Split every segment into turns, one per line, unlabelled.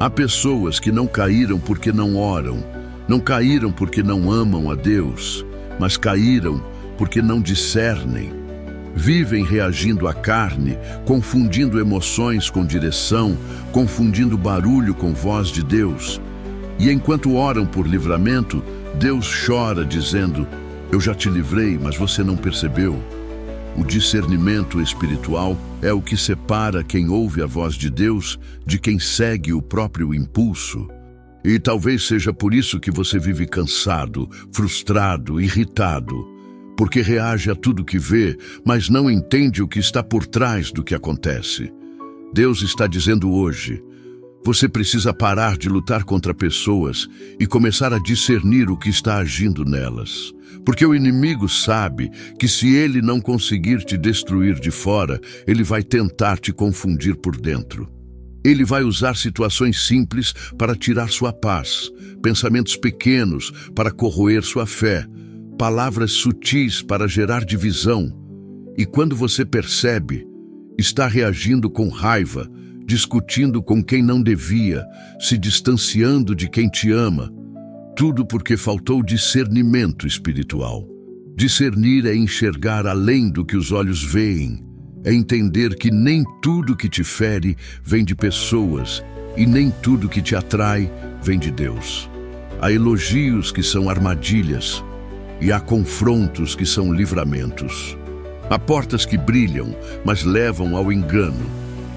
Há pessoas que não caíram porque não oram, não caíram porque não amam a Deus, mas caíram porque não discernem. Vivem reagindo à carne, confundindo emoções com direção, confundindo barulho com voz de Deus. E enquanto oram por livramento, Deus chora dizendo: eu já te livrei, mas você não percebeu. O discernimento espiritual é o que separa quem ouve a voz de Deus de quem segue o próprio impulso. E talvez seja por isso que você vive cansado, frustrado, irritado, porque reage a tudo que vê, mas não entende o que está por trás do que acontece. Deus está dizendo hoje: você precisa parar de lutar contra pessoas e começar a discernir o que está agindo nelas. Porque o inimigo sabe que se ele não conseguir te destruir de fora, ele vai tentar te confundir por dentro. Ele vai usar situações simples para tirar sua paz, pensamentos pequenos para corroer sua fé, palavras sutis para gerar divisão. E quando você percebe, está reagindo com raiva, discutindo com quem não devia, se distanciando de quem te ama. Tudo porque faltou discernimento espiritual. Discernir é enxergar além do que os olhos veem. É entender que nem tudo que te fere vem de pessoas e nem tudo que te atrai vem de Deus. Há elogios que são armadilhas e há confrontos que são livramentos. Há portas que brilham, mas levam ao engano,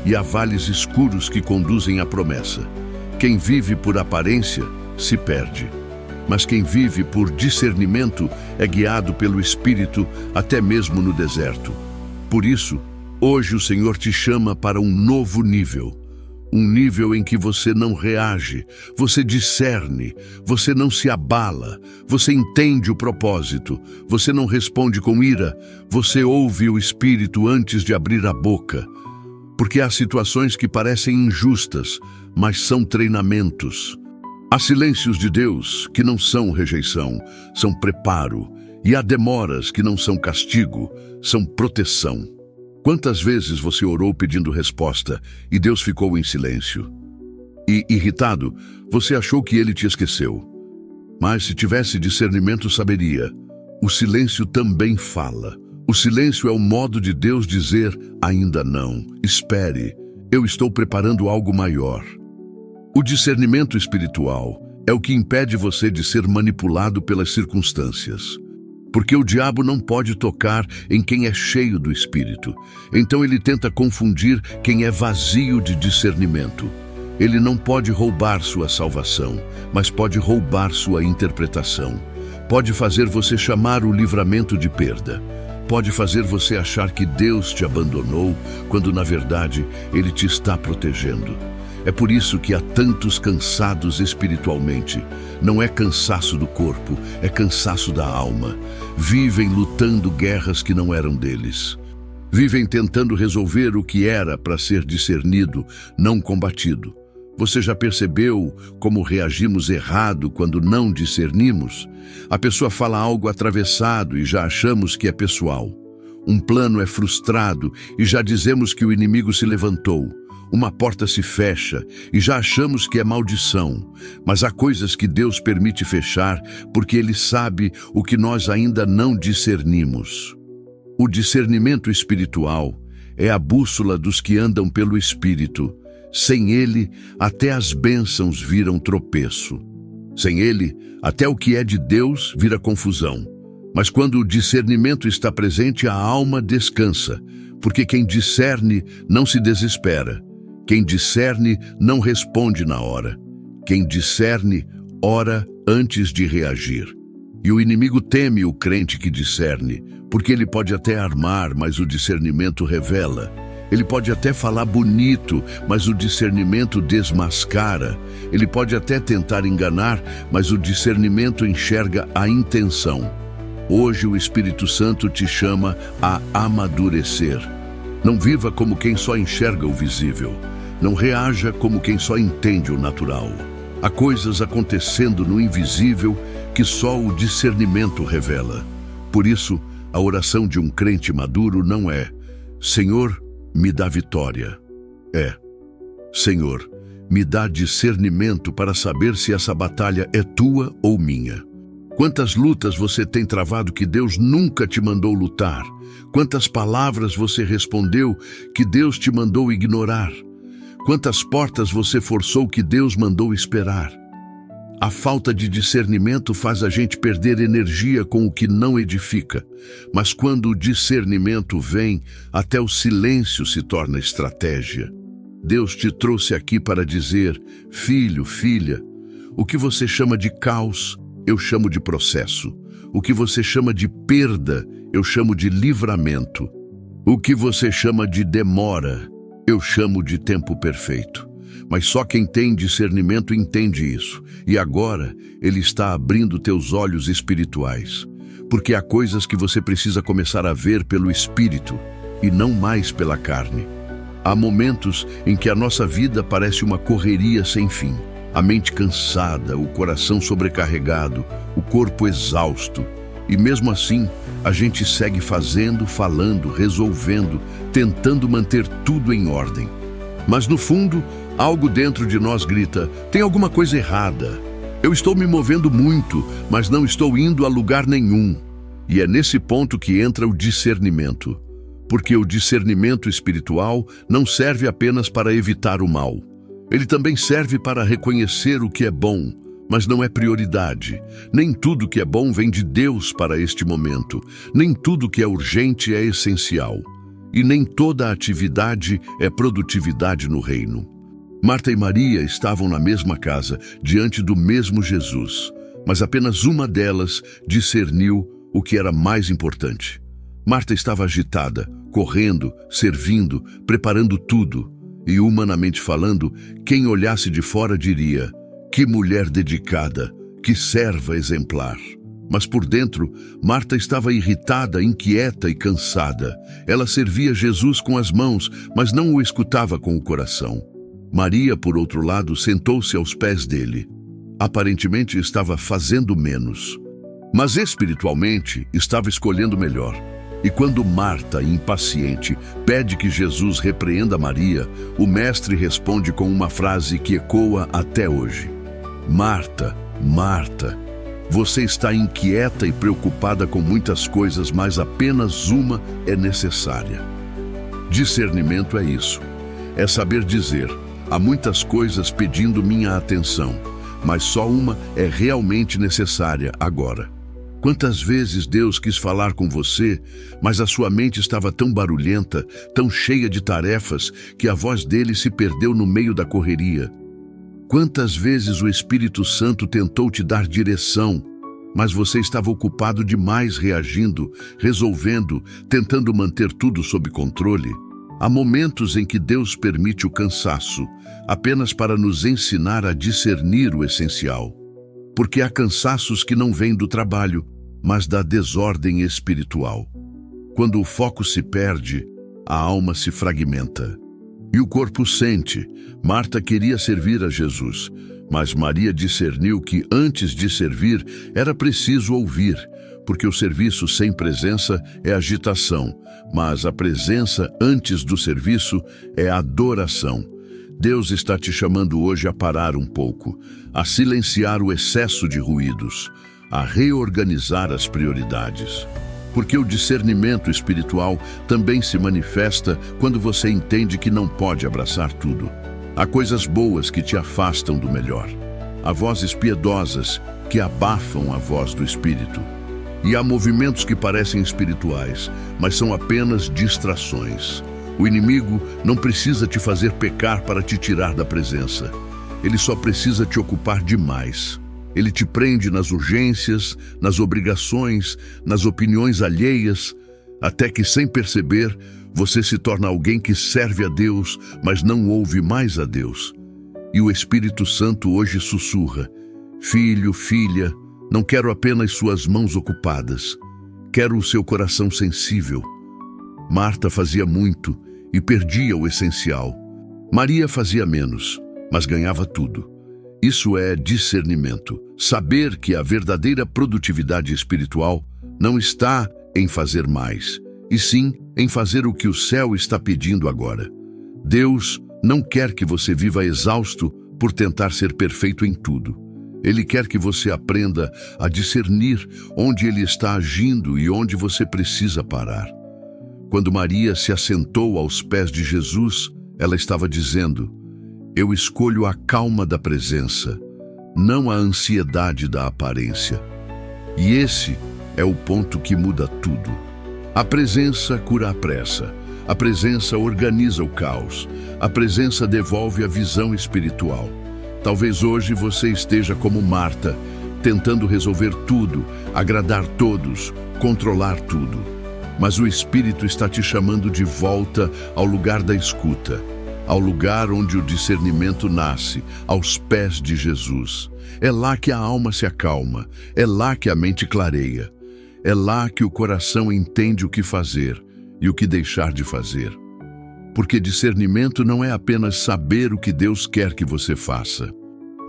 e há vales escuros que conduzem à promessa. Quem vive por aparência se perde, mas quem vive por discernimento é guiado pelo Espírito até mesmo no deserto. Por isso, hoje o Senhor te chama para um novo nível. Um nível em que você não reage, você discerne, você não se abala, você entende o propósito, você não responde com ira, você ouve o Espírito antes de abrir a boca. Porque há situações que parecem injustas, mas são treinamentos. Há silêncios de Deus que não são rejeição, são preparo. E há demoras que não são castigo, são proteção. Quantas vezes você orou pedindo resposta e Deus ficou em silêncio? E, irritado, você achou que ele te esqueceu. Mas se tivesse discernimento, saberia. O silêncio também fala. O silêncio é o modo de Deus dizer: ainda não, espere, eu estou preparando algo maior. O discernimento espiritual é o que impede você de ser manipulado pelas circunstâncias. Porque o diabo não pode tocar em quem é cheio do Espírito. Então ele tenta confundir quem é vazio de discernimento. Ele não pode roubar sua salvação, mas pode roubar sua interpretação. Pode fazer você chamar o livramento de perda. Pode fazer você achar que Deus te abandonou, quando na verdade Ele te está protegendo. É por isso que há tantos cansados espiritualmente. Não é cansaço do corpo, é cansaço da alma. Vivem lutando guerras que não eram deles. Vivem tentando resolver o que era para ser discernido, não combatido. Você já percebeu como reagimos errado quando não discernimos? A pessoa fala algo atravessado e já achamos que é pessoal. Um plano é frustrado e já dizemos que o inimigo se levantou. Uma porta se fecha e já achamos que é maldição. Mas há coisas que Deus permite fechar porque Ele sabe o que nós ainda não discernimos. O discernimento espiritual é a bússola dos que andam pelo Espírito. Sem ele, até as bênçãos viram tropeço. Sem ele, até o que é de Deus vira confusão. Mas quando o discernimento está presente, a alma descansa, porque quem discerne não se desespera. Quem discerne não responde na hora. Quem discerne, ora antes de reagir. E o inimigo teme o crente que discerne, porque ele pode até armar, mas o discernimento revela. Ele pode até falar bonito, mas o discernimento desmascara. Ele pode até tentar enganar, mas o discernimento enxerga a intenção. Hoje o Espírito Santo te chama a amadurecer. Não viva como quem só enxerga o visível. Não reaja como quem só entende o natural. Há coisas acontecendo no invisível que só o discernimento revela. Por isso, a oração de um crente maduro não é: Senhor, me dá vitória. É: Senhor, me dá discernimento para saber se essa batalha é tua ou minha. Quantas lutas você tem travado que Deus nunca te mandou lutar? Quantas palavras você respondeu que Deus te mandou ignorar? Quantas portas você forçou que Deus mandou esperar? A falta de discernimento faz a gente perder energia com o que não edifica. Mas quando o discernimento vem, até o silêncio se torna estratégia. Deus te trouxe aqui para dizer: filho, filha, o que você chama de caos, eu chamo de processo. O que você chama de perda, eu chamo de livramento. O que você chama de demora, eu chamo de tempo perfeito. Mas só quem tem discernimento entende isso. E agora, Ele está abrindo teus olhos espirituais. Porque há coisas que você precisa começar a ver pelo Espírito e não mais pela carne. Há momentos em que a nossa vida parece uma correria sem fim. A mente cansada, o coração sobrecarregado, o corpo exausto. E mesmo assim, a gente segue fazendo, falando, resolvendo, tentando manter tudo em ordem. Mas no fundo, algo dentro de nós grita: tem alguma coisa errada. Eu estou me movendo muito, mas não estou indo a lugar nenhum. E é nesse ponto que entra o discernimento. Porque o discernimento espiritual não serve apenas para evitar o mal. Ele também serve para reconhecer o que é bom, mas não é prioridade. Nem tudo que é bom vem de Deus para este momento. Nem tudo que é urgente é essencial. E nem toda atividade é produtividade no reino. Marta e Maria estavam na mesma casa, diante do mesmo Jesus, mas apenas uma delas discerniu o que era mais importante. Marta estava agitada, correndo, servindo, preparando tudo, e humanamente falando, quem olhasse de fora diria: que mulher dedicada, que serva exemplar. Mas por dentro, Marta estava irritada, inquieta e cansada. Ela servia Jesus com as mãos, mas não o escutava com o coração. Maria, por outro lado, sentou-se aos pés dele. Aparentemente estava fazendo menos, mas espiritualmente estava escolhendo melhor. E quando Marta, impaciente, pede que Jesus repreenda Maria, o mestre responde com uma frase que ecoa até hoje: Marta, Marta, você está inquieta e preocupada com muitas coisas, mas apenas uma é necessária. Discernimento é isso. É saber dizer: há muitas coisas pedindo minha atenção, mas só uma é realmente necessária agora. Quantas vezes Deus quis falar com você, mas a sua mente estava tão barulhenta, tão cheia de tarefas, que a voz dele se perdeu no meio da correria. Quantas vezes o Espírito Santo tentou te dar direção, mas você estava ocupado demais reagindo, resolvendo, tentando manter tudo sob controle? Há momentos em que Deus permite o cansaço, apenas para nos ensinar a discernir o essencial. Porque há cansaços que não vêm do trabalho, mas da desordem espiritual. Quando o foco se perde, a alma se fragmenta. E o corpo sente. Marta queria servir a Jesus, mas Maria discerniu que antes de servir era preciso ouvir, porque o serviço sem presença é agitação, mas a presença antes do serviço é adoração. Deus está te chamando hoje a parar um pouco, a silenciar o excesso de ruídos, a reorganizar as prioridades. Porque o discernimento espiritual também se manifesta quando você entende que não pode abraçar tudo. Há coisas boas que te afastam do melhor. Há vozes piedosas que abafam a voz do Espírito. E há movimentos que parecem espirituais, mas são apenas distrações. O inimigo não precisa te fazer pecar para te tirar da presença. Ele só precisa te ocupar demais. Ele te prende nas urgências, nas obrigações, nas opiniões alheias, até que, sem perceber, você se torna alguém que serve a Deus, mas não ouve mais a Deus. E o Espírito Santo hoje sussurra: filho, filha, não quero apenas suas mãos ocupadas, quero o seu coração sensível. Marta fazia muito e perdia o essencial. Maria fazia menos, mas ganhava tudo. Isso é discernimento. Saber que a verdadeira produtividade espiritual não está em fazer mais, e sim em fazer o que o céu está pedindo agora. Deus não quer que você viva exausto por tentar ser perfeito em tudo. Ele quer que você aprenda a discernir onde Ele está agindo e onde você precisa parar. Quando Maria se assentou aos pés de Jesus, ela estava dizendo: eu escolho a calma da presença, não a ansiedade da aparência. E esse é o ponto que muda tudo. A presença cura a pressa. A presença organiza o caos. A presença devolve a visão espiritual. Talvez hoje você esteja como Marta, tentando resolver tudo, agradar todos, controlar tudo. Mas o Espírito está te chamando de volta ao lugar da escuta, ao lugar onde o discernimento nasce, aos pés de Jesus. É lá que a alma se acalma, é lá que a mente clareia, é lá que o coração entende o que fazer e o que deixar de fazer. Porque discernimento não é apenas saber o que Deus quer que você faça.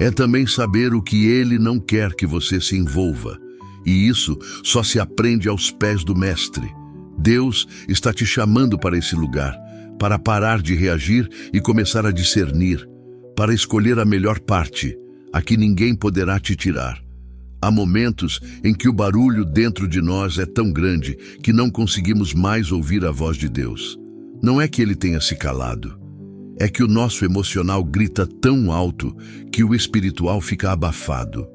É também saber o que Ele não quer que você se envolva. E isso só se aprende aos pés do Mestre. Deus está te chamando para esse lugar, para parar de reagir e começar a discernir, para escolher a melhor parte, a que ninguém poderá te tirar. Há momentos em que o barulho dentro de nós é tão grande que não conseguimos mais ouvir a voz de Deus. Não é que Ele tenha se calado. É que o nosso emocional grita tão alto que o espiritual fica abafado.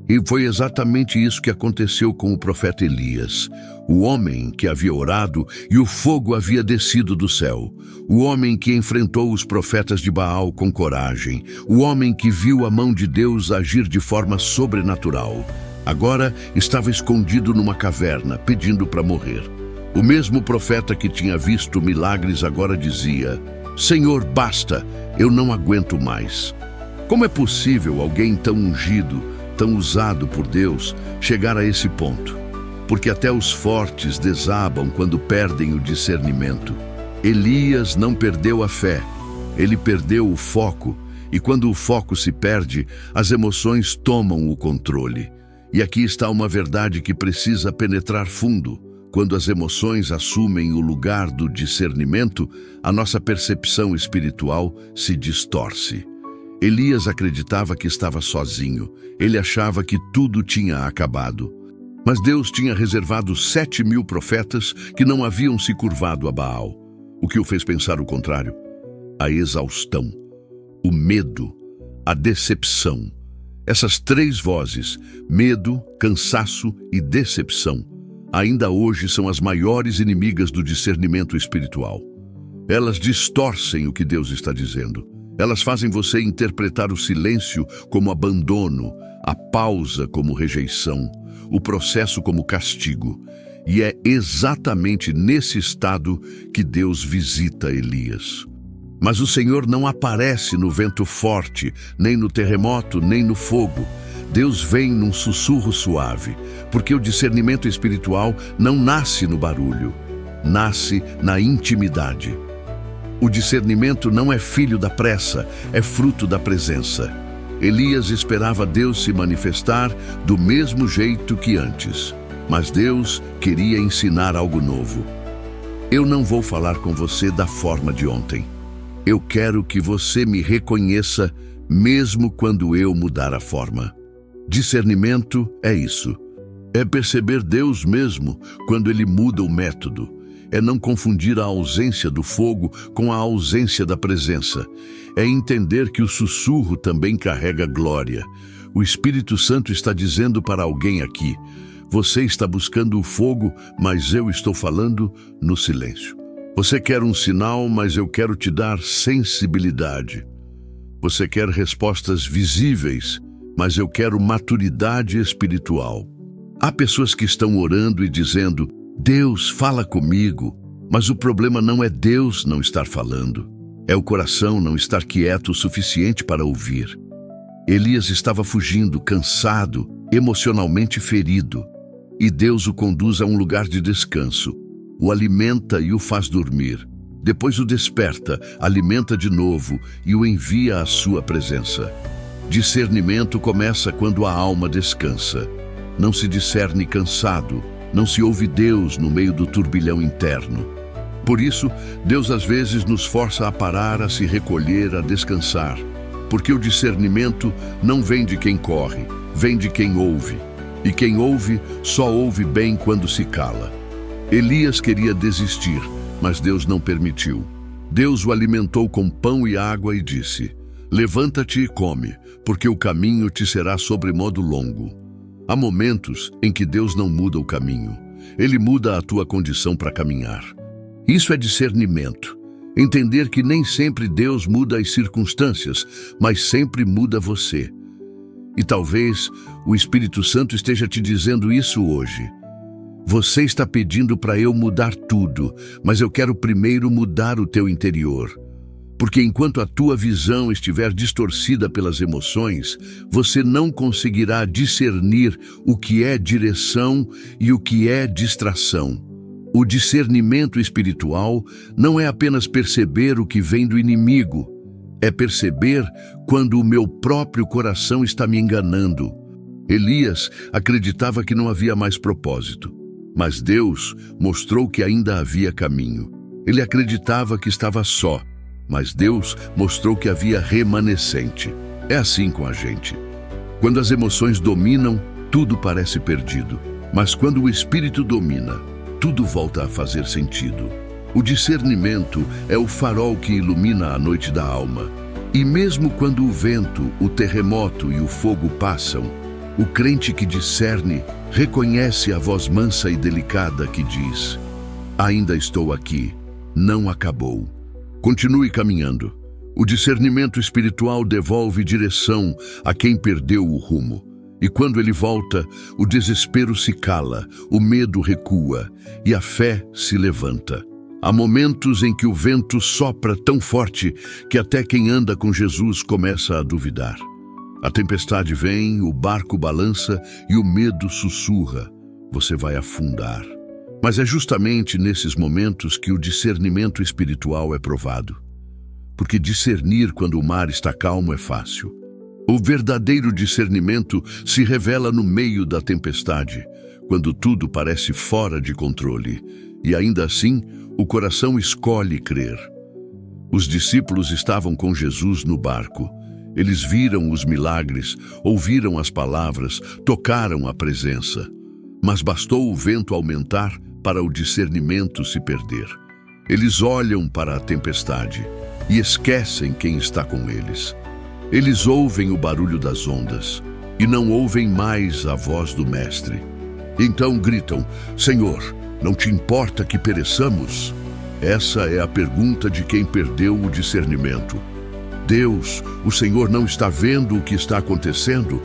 E foi exatamente isso que aconteceu com o profeta Elias, o homem que havia orado e o fogo havia descido do céu, o homem que enfrentou os profetas de Baal com coragem, o homem que viu a mão de Deus agir de forma sobrenatural. Agora estava escondido numa caverna, pedindo para morrer. O mesmo profeta que tinha visto milagres agora dizia: Senhor, basta, eu não aguento mais. Como é possível alguém tão ungido, tão usado por Deus, chegar a esse ponto? Porque até os fortes desabam quando perdem o discernimento. Elias não perdeu a fé, ele perdeu o foco, e quando o foco se perde, as emoções tomam o controle. E aqui está uma verdade que precisa penetrar fundo. Quando as emoções assumem o lugar do discernimento, a nossa percepção espiritual se distorce. Elias acreditava que estava sozinho. Ele achava que tudo tinha acabado. Mas Deus tinha reservado 7.000 profetas que não haviam se curvado a Baal. O que o fez pensar o contrário? A exaustão, o medo, a decepção. Essas 3 vozes, medo, cansaço e decepção, ainda hoje são as maiores inimigas do discernimento espiritual. Elas distorcem o que Deus está dizendo. Elas fazem você interpretar o silêncio como abandono, a pausa como rejeição, o processo como castigo. E é exatamente nesse estado que Deus visita Elias. Mas o Senhor não aparece no vento forte, nem no terremoto, nem no fogo. Deus vem num sussurro suave, porque o discernimento espiritual não nasce no barulho, nasce na intimidade. O discernimento não é filho da pressa, é fruto da presença. Elias esperava Deus se manifestar do mesmo jeito que antes, mas Deus queria ensinar algo novo. Eu não vou falar com você da forma de ontem. Eu quero que você me reconheça mesmo quando eu mudar a forma. Discernimento é isso. É perceber Deus mesmo quando Ele muda o método. É não confundir a ausência do fogo com a ausência da presença. É entender que o sussurro também carrega glória. O Espírito Santo está dizendo para alguém aqui: você está buscando o fogo, mas eu estou falando no silêncio. Você quer um sinal, mas eu quero te dar sensibilidade. Você quer respostas visíveis, mas eu quero maturidade espiritual. Há pessoas que estão orando e dizendo: Deus, fala comigo. Mas o problema não é Deus não estar falando. É o coração não estar quieto o suficiente para ouvir. Elias estava fugindo, cansado, emocionalmente ferido. E Deus o conduz a um lugar de descanso. O alimenta e o faz dormir. Depois o desperta, alimenta de novo e o envia à sua presença. Discernimento começa quando a alma descansa. Não se discerne cansado, não se ouve Deus no meio do turbilhão interno. Por isso, Deus às vezes nos força a parar, a se recolher, a descansar, porque o discernimento não vem de quem corre, vem de quem ouve. E quem ouve, só ouve bem quando se cala. Elias queria desistir, mas Deus não permitiu. Deus o alimentou com pão e água e disse: levanta-te e come, porque o caminho te será sobremodo longo. Há momentos em que Deus não muda o caminho. Ele muda a tua condição para caminhar. Isso é discernimento. Entender que nem sempre Deus muda as circunstâncias, mas sempre muda você. E talvez o Espírito Santo esteja te dizendo isso hoje. Você está pedindo para eu mudar tudo, mas eu quero primeiro mudar o teu interior. Porque enquanto a tua visão estiver distorcida pelas emoções, você não conseguirá discernir o que é direção e o que é distração. O discernimento espiritual não é apenas perceber o que vem do inimigo, é perceber quando o meu próprio coração está me enganando. Elias acreditava que não havia mais propósito, mas Deus mostrou que ainda havia caminho. Ele acreditava que estava só, mas Deus mostrou que havia remanescente. É assim com a gente. Quando as emoções dominam, tudo parece perdido, mas quando o Espírito domina, tudo volta a fazer sentido. O discernimento é o farol que ilumina a noite da alma. E mesmo quando o vento, o terremoto e o fogo passam, o crente que discerne reconhece a voz mansa e delicada que diz: ainda estou aqui, não acabou. Continue caminhando. O discernimento espiritual devolve direção a quem perdeu o rumo. E quando ele volta, o desespero se cala, o medo recua e a fé se levanta. Há momentos em que o vento sopra tão forte que até quem anda com Jesus começa a duvidar. A tempestade vem, o barco balança e o medo sussurra: você vai afundar. Mas é justamente nesses momentos que o discernimento espiritual é provado. Porque discernir quando o mar está calmo é fácil. O verdadeiro discernimento se revela no meio da tempestade, quando tudo parece fora de controle, e ainda assim o coração escolhe crer. Os discípulos estavam com Jesus no barco. Eles viram os milagres, ouviram as palavras, tocaram a presença. Mas bastou o vento aumentar para o discernimento se perder. Eles olham para a tempestade e esquecem quem está com eles. Eles ouvem o barulho das ondas e não ouvem mais a voz do Mestre. Então gritam: Senhor, não te importa que pereçamos? Essa é a pergunta de quem perdeu o discernimento. Deus, o Senhor não está vendo o que está acontecendo?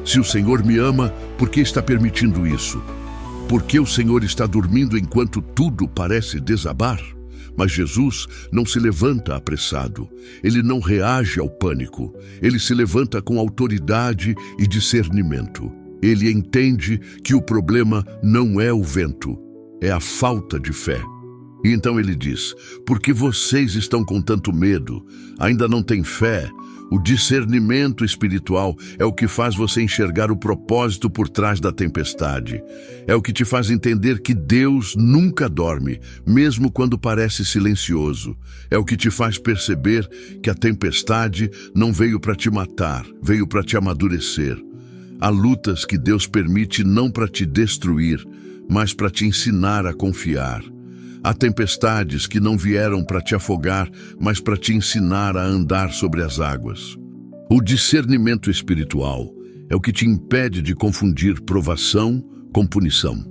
Se o Senhor me ama, por que está permitindo isso? Por que o Senhor está dormindo enquanto tudo parece desabar? Mas Jesus não se levanta apressado, ele não reage ao pânico, ele se levanta com autoridade e discernimento. Ele entende que o problema não é o vento, é a falta de fé. E então ele diz: por que vocês estão com tanto medo? Ainda não têm fé? O discernimento espiritual é o que faz você enxergar o propósito por trás da tempestade. É o que te faz entender que Deus nunca dorme, mesmo quando parece silencioso. É o que te faz perceber que a tempestade não veio para te matar, veio para te amadurecer. Há lutas que Deus permite não para te destruir, mas para te ensinar a confiar. Há tempestades que não vieram para te afogar, mas para te ensinar a andar sobre as águas. O discernimento espiritual é o que te impede de confundir provação com punição.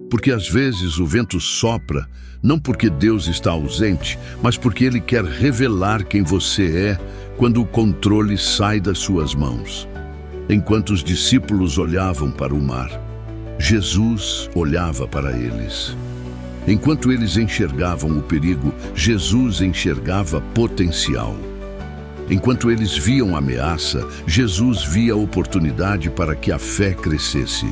Porque às vezes o vento sopra, não porque Deus está ausente, mas porque Ele quer revelar quem você é quando o controle sai das suas mãos. Enquanto os discípulos olhavam para o mar, Jesus olhava para eles. Enquanto eles enxergavam o perigo, Jesus enxergava potencial. Enquanto eles viam a ameaça, Jesus via a oportunidade para que a fé crescesse.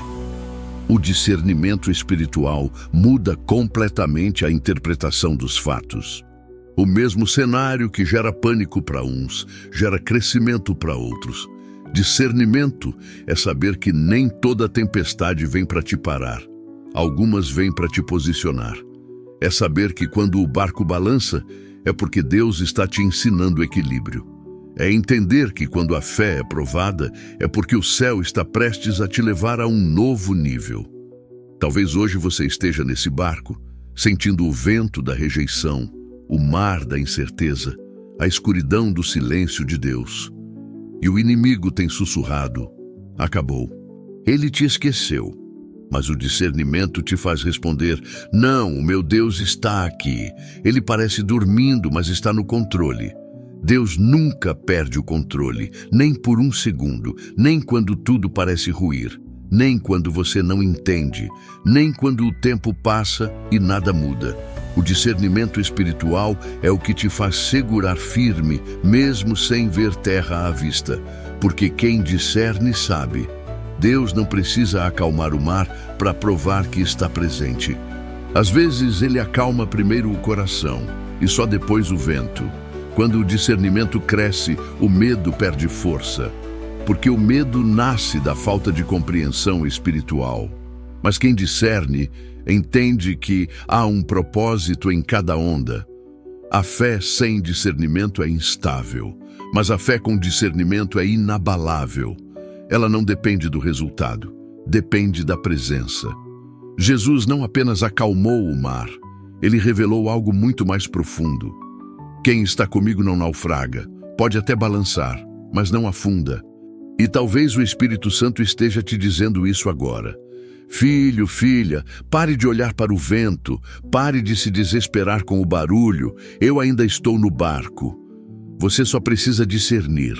O discernimento espiritual muda completamente a interpretação dos fatos. O mesmo cenário que gera pânico para uns, gera crescimento para outros. Discernimento é saber que nem toda tempestade vem para te parar. Algumas vêm para te posicionar. É saber que quando o barco balança, é porque Deus está te ensinando equilíbrio. É entender que quando a fé é provada, é porque o céu está prestes a te levar a um novo nível. Talvez hoje você esteja nesse barco, sentindo o vento da rejeição, o mar da incerteza, a escuridão do silêncio de Deus. E o inimigo tem sussurrado: acabou. Ele te esqueceu. Mas o discernimento te faz responder: não, o meu Deus está aqui. Ele parece dormindo, mas está no controle. Deus nunca perde o controle, nem por um segundo, nem quando tudo parece ruir, nem quando você não entende, nem quando o tempo passa e nada muda. O discernimento espiritual é o que te faz segurar firme, mesmo sem ver terra à vista, porque quem discerne sabe. Deus não precisa acalmar o mar para provar que está presente. Às vezes ele acalma primeiro o coração e só depois o vento. Quando o discernimento cresce, o medo perde força, porque o medo nasce da falta de compreensão espiritual. Mas quem discerne, entende que há um propósito em cada onda. A fé sem discernimento é instável, mas a fé com discernimento é inabalável. Ela não depende do resultado, depende da presença. Jesus não apenas acalmou o mar, ele revelou algo muito mais profundo. Quem está comigo não naufraga, pode até balançar, mas não afunda. E talvez o Espírito Santo esteja te dizendo isso agora. Filho, filha, pare de olhar para o vento, pare de se desesperar com o barulho, eu ainda estou no barco. Você só precisa discernir.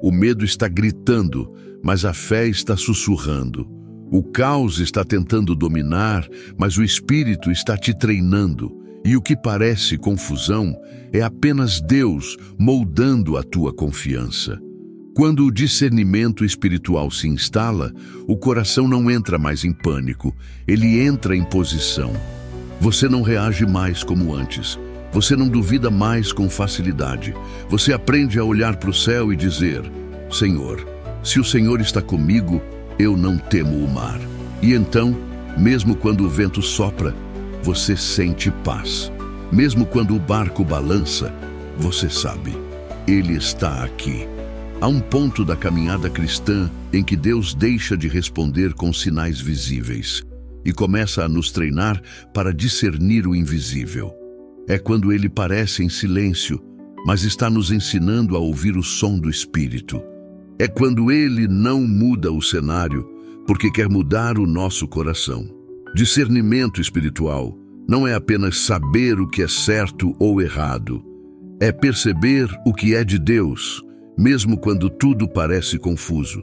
O medo está gritando, mas a fé está sussurrando. O caos está tentando dominar, mas o Espírito está te treinando. E o que parece confusão é apenas Deus moldando a tua confiança. Quando o discernimento espiritual se instala, o coração não entra mais em pânico, ele entra em posição. Você não reage mais como antes. Você não duvida mais com facilidade. Você aprende a olhar para o céu e dizer: Senhor, se o Senhor está comigo, eu não temo o mar. E então, mesmo quando o vento sopra, você sente paz. Mesmo quando o barco balança, você sabe, Ele está aqui. Há um ponto da caminhada cristã em que Deus deixa de responder com sinais visíveis e começa a nos treinar para discernir o invisível. É quando Ele parece em silêncio, mas está nos ensinando a ouvir o som do Espírito. É quando Ele não muda o cenário, porque quer mudar o nosso coração. Discernimento espiritual não é apenas saber o que é certo ou errado. É perceber o que é de Deus, mesmo quando tudo parece confuso.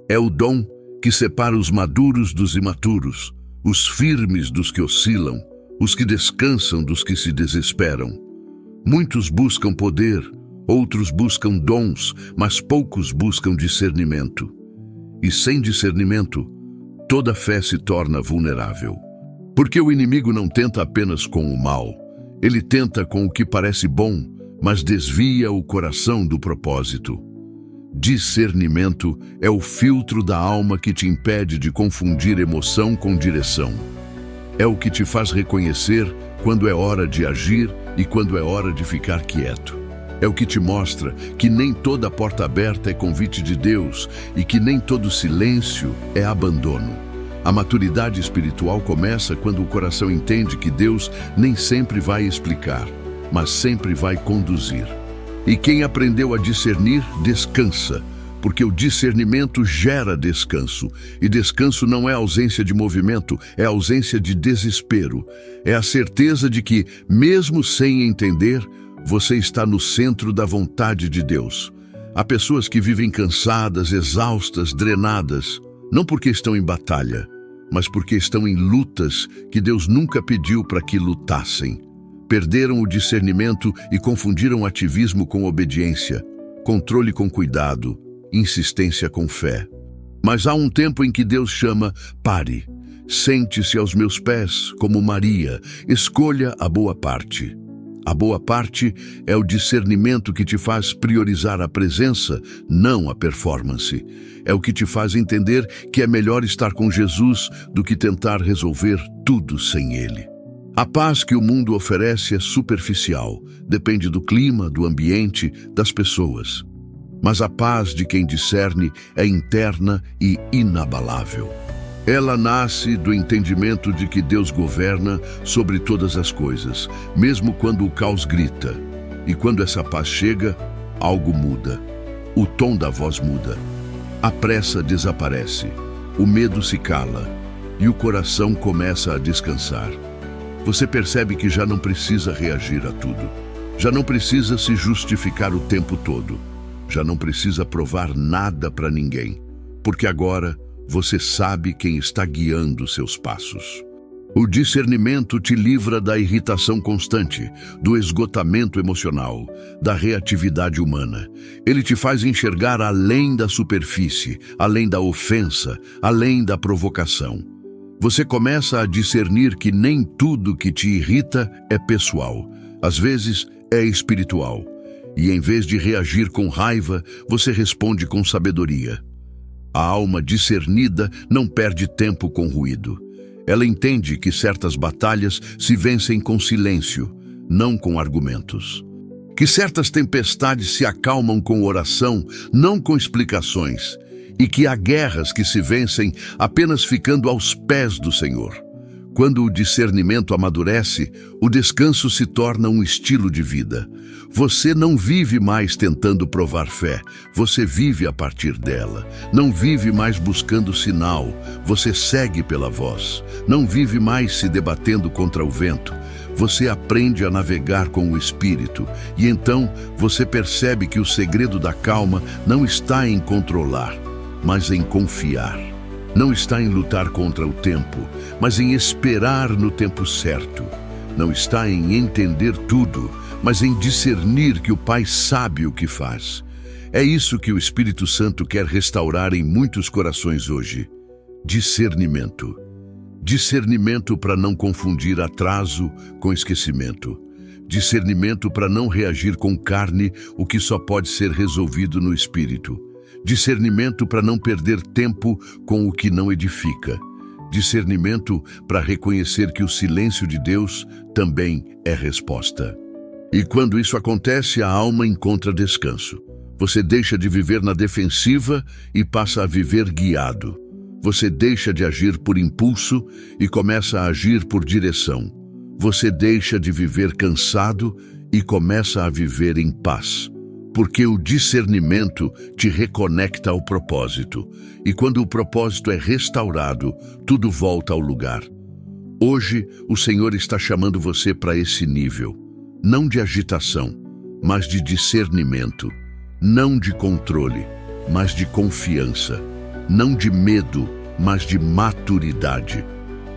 É o dom que separa os maduros dos imaturos, os firmes dos que oscilam, os que descansam dos que se desesperam. Muitos buscam poder, outros buscam dons, mas poucos buscam discernimento. E sem discernimento, toda fé se torna vulnerável. Porque o inimigo não tenta apenas com o mal, ele tenta com o que parece bom, mas desvia o coração do propósito. Discernimento é o filtro da alma que te impede de confundir emoção com direção. É o que te faz reconhecer quando é hora de agir e quando é hora de ficar quieto. É o que te mostra que nem toda porta aberta é convite de Deus e que nem todo silêncio é abandono. A maturidade espiritual começa quando o coração entende que Deus nem sempre vai explicar, mas sempre vai conduzir. E quem aprendeu a discernir, descansa, porque o discernimento gera descanso. E descanso não é ausência de movimento, é ausência de desespero. É a certeza de que, mesmo sem entender, você está no centro da vontade de Deus. Há pessoas que vivem cansadas, exaustas, drenadas, não porque estão em batalha, mas porque estão em lutas que Deus nunca pediu para que lutassem. Perderam o discernimento e confundiram ativismo com obediência, controle com cuidado, insistência com fé. Mas há um tempo em que Deus chama: pare, sente-se aos meus pés como Maria, escolha a boa parte. A boa parte é o discernimento que te faz priorizar a presença, não a performance. É o que te faz entender que é melhor estar com Jesus do que tentar resolver tudo sem Ele. A paz que o mundo oferece é superficial, depende do clima, do ambiente, das pessoas. Mas a paz de quem discerne é interna e inabalável. Ela nasce do entendimento de que Deus governa sobre todas as coisas, mesmo quando o caos grita. E quando essa paz chega, algo muda. O tom da voz muda. A pressa desaparece, o medo se cala e o coração começa a descansar. Você percebe que já não precisa reagir a tudo. Já não precisa se justificar o tempo todo. Já não precisa provar nada para ninguém, porque agora você sabe quem está guiando seus passos. O discernimento te livra da irritação constante, do esgotamento emocional, da reatividade humana. Ele te faz enxergar além da superfície, além da ofensa, além da provocação. Você começa a discernir que nem tudo que te irrita é pessoal. Às vezes, é espiritual. E em vez de reagir com raiva, você responde com sabedoria. A alma discernida não perde tempo com ruído. Ela entende que certas batalhas se vencem com silêncio, não com argumentos. Que certas tempestades se acalmam com oração, não com explicações. E que há guerras que se vencem apenas ficando aos pés do Senhor. Quando o discernimento amadurece, o descanso se torna um estilo de vida. Você não vive mais tentando provar fé, você vive a partir dela. Não vive mais buscando sinal, você segue pela voz. Não vive mais se debatendo contra o vento. Você aprende a navegar com o Espírito e então você percebe que o segredo da calma não está em controlar, mas em confiar. Não está em lutar contra o tempo, mas em esperar no tempo certo. Não está em entender tudo, mas em discernir que o Pai sabe o que faz. É isso que o Espírito Santo quer restaurar em muitos corações hoje. Discernimento. Discernimento para não confundir atraso com esquecimento. Discernimento para não reagir com carne o que só pode ser resolvido no Espírito. Discernimento para não perder tempo com o que não edifica. Discernimento para reconhecer que o silêncio de Deus também é resposta. E quando isso acontece, a alma encontra descanso. Você deixa de viver na defensiva e passa a viver guiado. Você deixa de agir por impulso e começa a agir por direção. Você deixa de viver cansado e começa a viver em paz. Porque o discernimento te reconecta ao propósito. E quando o propósito é restaurado, tudo volta ao lugar. Hoje, o Senhor está chamando você para esse nível. Não de agitação, mas de discernimento. Não de controle, mas de confiança. Não de medo, mas de maturidade.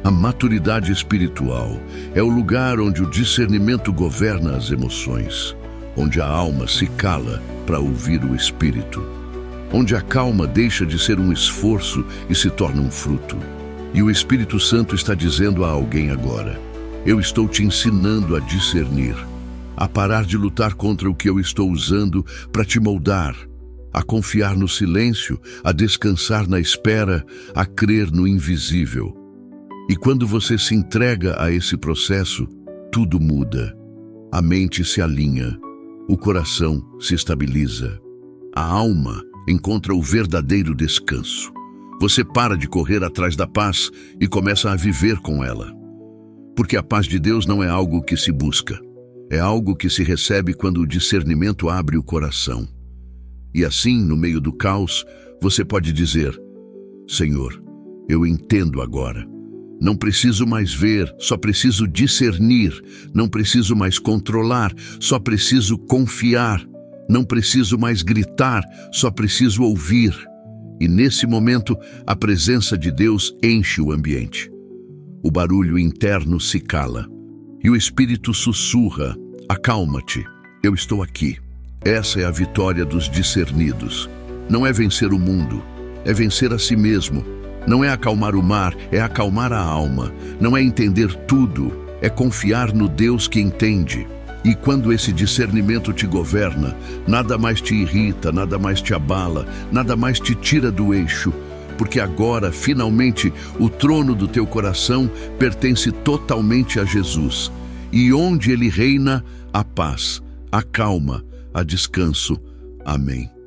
A maturidade espiritual é o lugar onde o discernimento governa as emoções. Onde a alma se cala para ouvir o Espírito, onde a calma deixa de ser um esforço e se torna um fruto. E o Espírito Santo está dizendo a alguém agora: eu estou te ensinando a discernir, a parar de lutar contra o que eu estou usando para te moldar, a confiar no silêncio, a descansar na espera, a crer no invisível. E quando você se entrega a esse processo, tudo muda. A mente se alinha. O coração se estabiliza. A alma encontra o verdadeiro descanso. Você para de correr atrás da paz e começa a viver com ela. Porque a paz de Deus não é algo que se busca. É algo que se recebe quando o discernimento abre o coração. E assim, no meio do caos, você pode dizer: Senhor, eu entendo agora. Não preciso mais ver, só preciso discernir. Não preciso mais controlar, só preciso confiar. Não preciso mais gritar, só preciso ouvir. E nesse momento, a presença de Deus enche o ambiente. O barulho interno se cala. E o Espírito sussurra: acalma-te, eu estou aqui. Essa é a vitória dos discernidos. Não é vencer o mundo, é vencer a si mesmo. Não é acalmar o mar, é acalmar a alma. Não é entender tudo, é confiar no Deus que entende. E quando esse discernimento te governa, nada mais te irrita, nada mais te abala, nada mais te tira do eixo, porque agora, finalmente, o trono do teu coração pertence totalmente a Jesus. E onde ele reina, há paz, há calma, há descanso. Amém.